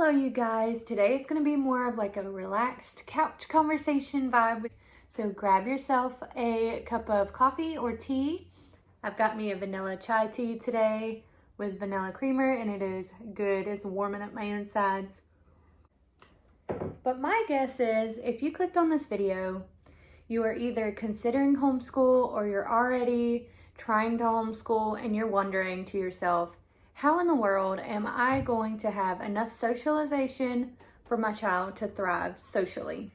Hello you guys, today is going to be more of like a relaxed couch conversation vibe. So grab yourself a cup of coffee or tea. I've got me a vanilla chai tea today with vanilla creamer and it is good. It's warming up my insides. But my guess is if you clicked on this video, you are either considering homeschool or you're already trying to homeschool and you're wondering to yourself, how in the world am I going to have enough socialization for my child to thrive socially?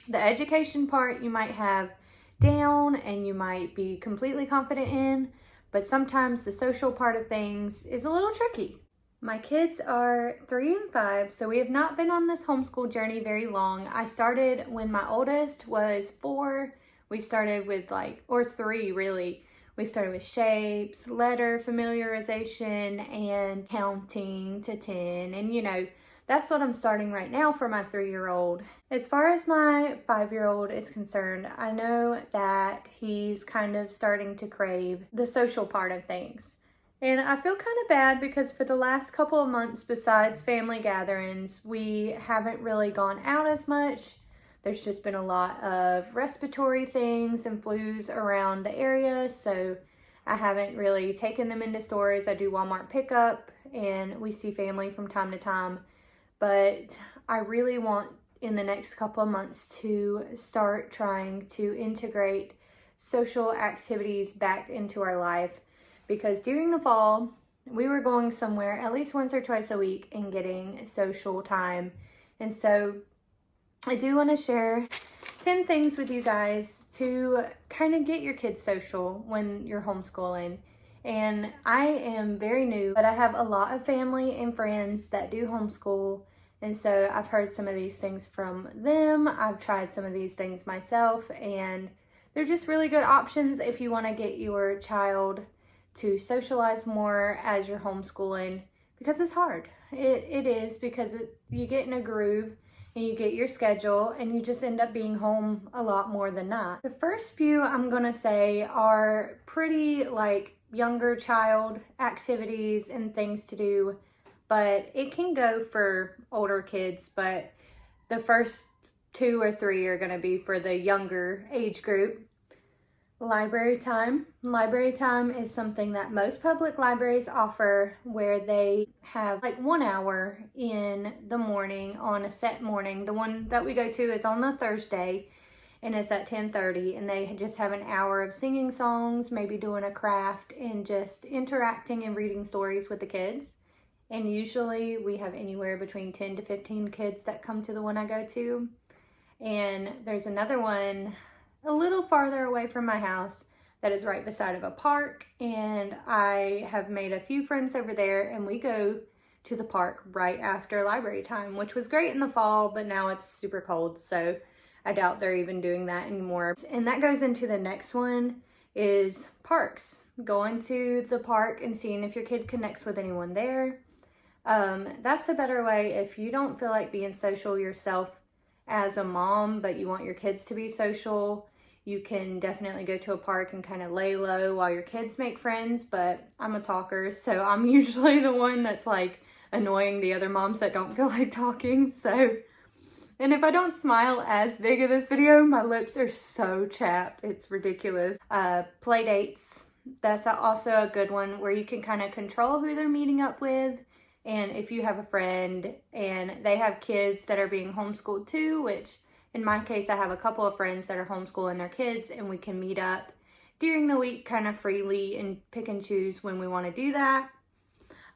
The education part you might have down and you might be completely confident in, but sometimes the social part of things is a little tricky. My kids are 3 and 5, so we have not been on this homeschool journey very long. I started when my oldest was 4. We started with 3 really. We started with shapes, letter familiarization, and counting to 10. And that's what I'm starting right now for my 3-year-old. As far as my 5-year-old is concerned, I know that he's kind of starting to crave the social part of things. And I feel kind of bad because for the last couple of months, besides family gatherings, we haven't really gone out as much. There's just been a lot of respiratory things and flus around the area, so I haven't really taken them into stores. I do Walmart pickup and we see family from time to time, but I really want in the next couple of months to start trying to integrate social activities back into our life, because during the fall, we were going somewhere at least once or twice a week and getting social time. And so I do want to share 10 things with you guys to kind of get your kids social when you're homeschooling. And I am very new, but I have a lot of family and friends that do homeschool. And so I've heard some of these things from them. I've tried some of these things myself, and they're just really good options if you want to get your child to socialize more as you're homeschooling, because it's hard. It is, because you get in a groove and you get your schedule and you just end up being home a lot more than not. The first few I'm gonna say are pretty younger child activities and things to do, but it can go for older kids, but the first 2 or 3 are gonna be for the younger age group. Library time. Library time is something that most public libraries offer, where they have 1 hour in the morning on a set morning. The one that we go to is on a Thursday and it's at 10:30, and they just have an hour of singing songs, maybe doing a craft, and just interacting and reading stories with the kids. And usually we have anywhere between 10 to 15 kids that come to the one I go to. And there's another one a little farther away from my house that is right beside of a park, and I have made a few friends over there, and we go to the park right after library time, which was great in the fall, but now it's super cold, so I doubt they're even doing that anymore. And that goes into the next one, is parks. Going to the park and seeing if your kid connects with anyone there. That's a better way if you don't feel like being social yourself as a mom, but you want your kids to be social. You can definitely go to a park and kind of lay low while your kids make friends, but I'm a talker, so I'm usually the one that's annoying the other moms that don't feel like talking. So, and if I don't smile as big in this video, my lips are so chapped, it's ridiculous. Play dates, that's also a good one where you can kind of control who they're meeting up with. And if you have a friend and they have kids that are being homeschooled too, which in my case, I have a couple of friends that are homeschooling their kids, and we can meet up during the week kind of freely and pick and choose when we want to do that.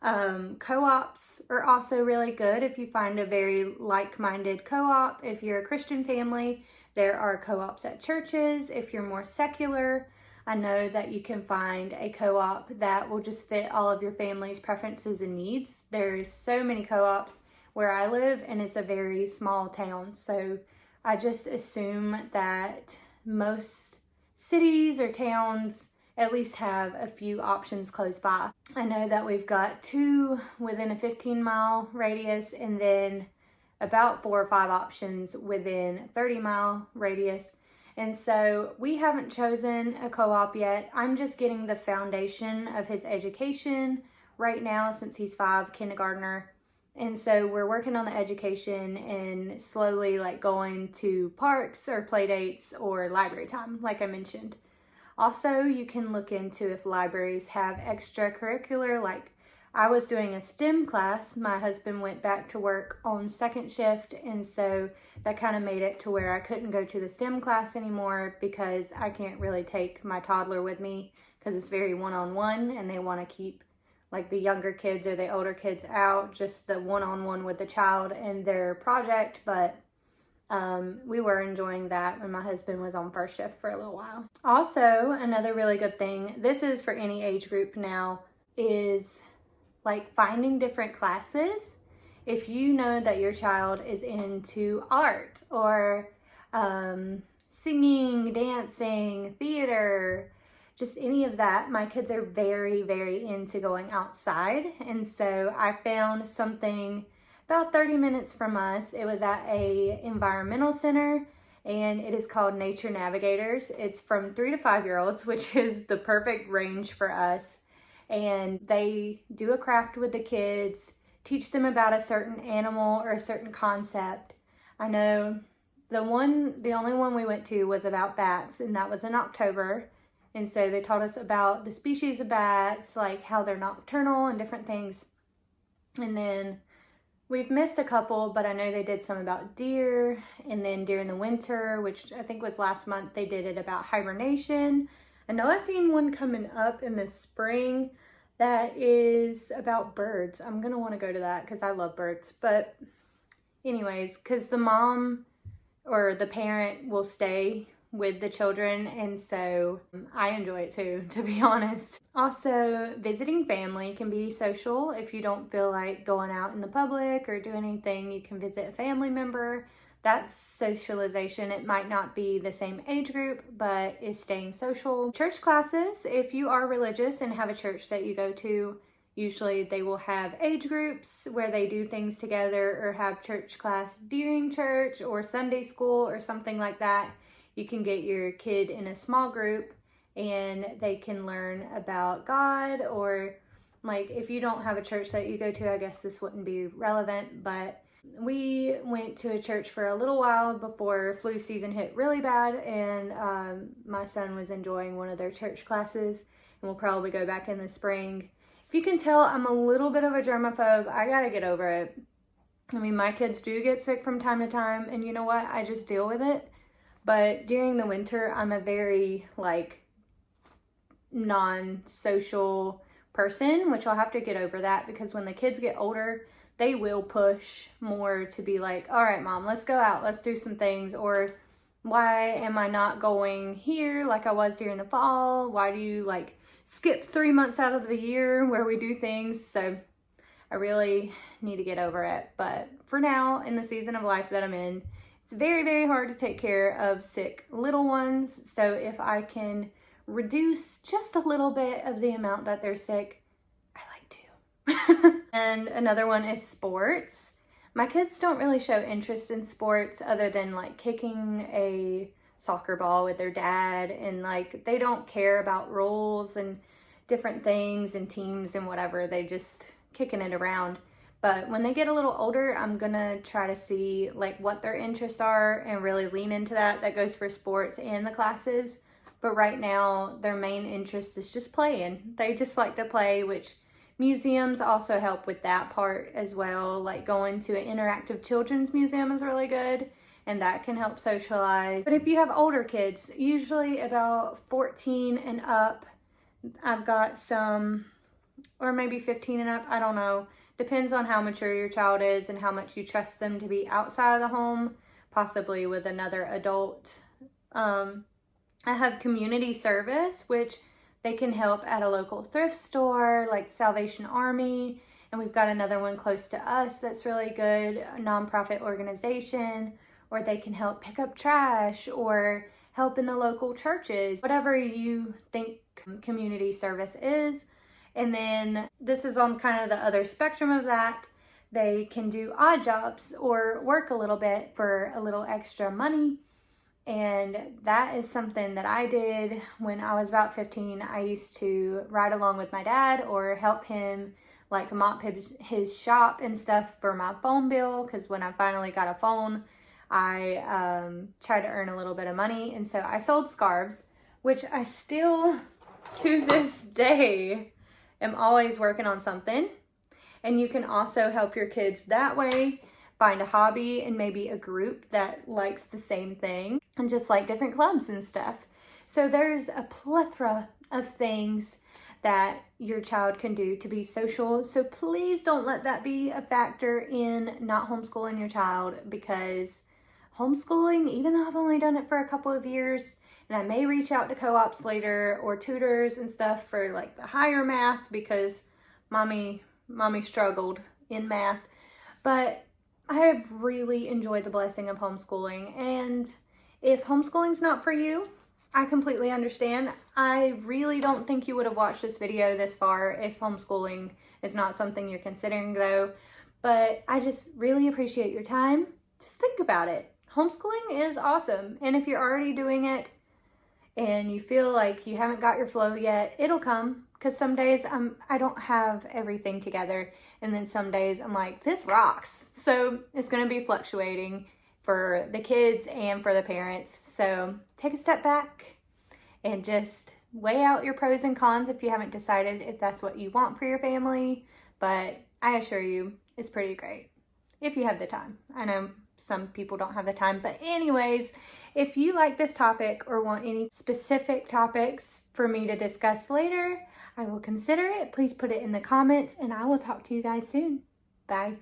Co-ops are also really good if you find a very like-minded co-op. If you're a Christian family, there are co-ops at churches. If you're more secular, I know that you can find a co-op that will just fit all of your family's preferences and needs. There's so many co-ops where I live, and it's a very small town, so I just assume that most cities or towns at least have a few options close by. I know that we've got 2 within a 15-mile radius, and then about 4 or 5 options within 30-mile radius. And so we haven't chosen a co-op yet. I'm just getting the foundation of his education right now, since he's 5, kindergartner. And so we're working on the education and slowly like going to parks or play dates or library time, like I mentioned. Also, you can look into if libraries have extracurricular, like I was doing a STEM class. My husband went back to work on second shift, and so that kind of made it to where I couldn't go to the STEM class anymore because I can't really take my toddler with me because it's very one-on-one and they want to keep like the younger kids or the older kids out, just the one-on-one with the child and their project. But we were enjoying that when my husband was on first shift for a little while. Also, another really good thing, this is for any age group now, is like finding different classes. If you know that your child is into art or singing, dancing, theater, just any of that. My kids are very, very into going outside. And so I found something about 30 minutes from us. It was at a environmental center and it is called Nature Navigators. It's from 3 to 5 year olds, which is the perfect range for us. And they do a craft with the kids, teach them about a certain animal or a certain concept. I know the only one we went to was about bats, and that was in October. And so they taught us about the species of bats, like how they're nocturnal and different things. And then we've missed a couple, but I know they did some about deer. And then during the winter, which I think was last month, they did it about hibernation. I know I've seen one coming up in the spring that is about birds. I'm going to want to go to that because I love birds. But anyways, because the mom or the parent will stay with the children, and so I enjoy it too, to be honest. Also, visiting family can be social. If you don't feel like going out in the public or doing anything, you can visit a family member. That's socialization. It might not be the same age group, but is staying social. Church classes, if you are religious and have a church that you go to, usually they will have age groups where they do things together or have church class during church or Sunday school or something like that. You can get your kid in a small group and they can learn about God, or like if you don't have a church that you go to, I guess this wouldn't be relevant, but we went to a church for a little while before flu season hit really bad, and my son was enjoying one of their church classes, and we'll probably go back in the spring. If you can tell, I'm a little bit of a germaphobe. I gotta get over it. I mean, my kids do get sick from time to time, and you know what? I just deal with it. But during the winter, I'm a very, like, non-social person, which I'll have to get over that because when the kids get older, they will push more to be like, all right, mom, let's go out. Let's do some things. Or why am I not going here like I was during the fall? Why do you, like, skip 3 months out of the year where we do things? So I really need to get over it. But for now, in the season of life that I'm in, it's very, very hard to take care of sick little ones. So if I can reduce just a little bit of the amount that they're sick, I like to. And another one is sports. My kids don't really show interest in sports other than like kicking a soccer ball with their dad, and like they don't care about rules and different things and teams and whatever. They just kicking it around. But when they get a little older, I'm gonna try to see like what their interests are and really lean into that. That goes for sports and the classes. But right now, their main interest is just playing. They just like to play, which museums also help with that part as well. Like going to an interactive children's museum is really good, and that can help socialize. But if you have older kids, usually about 14 and up, I've got some, or maybe 15 and up, I don't know. Depends on how mature your child is and how much you trust them to be outside of the home, possibly with another adult. I have community service, which they can help at a local thrift store like Salvation Army. And we've got another one close to us that's really good, a nonprofit organization, or they can help pick up trash or help in the local churches, whatever you think community service is. And then this is on kind of the other spectrum of that. They can do odd jobs or work a little bit for a little extra money. And that is something that I did when I was about 15. I used to ride along with my dad or help him like mop his shop and stuff for my phone bill, because when I finally got a phone, I tried to earn a little bit of money, and so I sold scarves, which I still, to this day, am always working on something. And you can also help your kids that way, find a hobby and maybe a group that likes the same thing, and just like different clubs and stuff. So there's a plethora of things that your child can do to be social. So please don't let that be a factor in not homeschooling your child, because homeschooling, even though I've only done it for a couple of years, and I may reach out to co-ops later or tutors and stuff for like the higher math, because mommy struggled in math, but I have really enjoyed the blessing of homeschooling. And if homeschooling's not for you, I completely understand. I really don't think you would have watched this video this far if homeschooling is not something you're considering though. But I just really appreciate your time. Just think about it. Homeschooling is awesome. And if you're already doing it and you feel like you haven't got your flow yet, it'll come. Because some days I don't have everything together, and then some days I'm like, this rocks. So it's going to be fluctuating for the kids and for the parents. So take a step back and just weigh out your pros and cons if you haven't decided if that's what you want for your family. But I assure you, it's pretty great if you have the time. I know some people don't have the time, but anyways, if you like this topic or want any specific topics for me to discuss later, I will consider it. Please put it in the comments, and I will talk to you guys soon. Bye.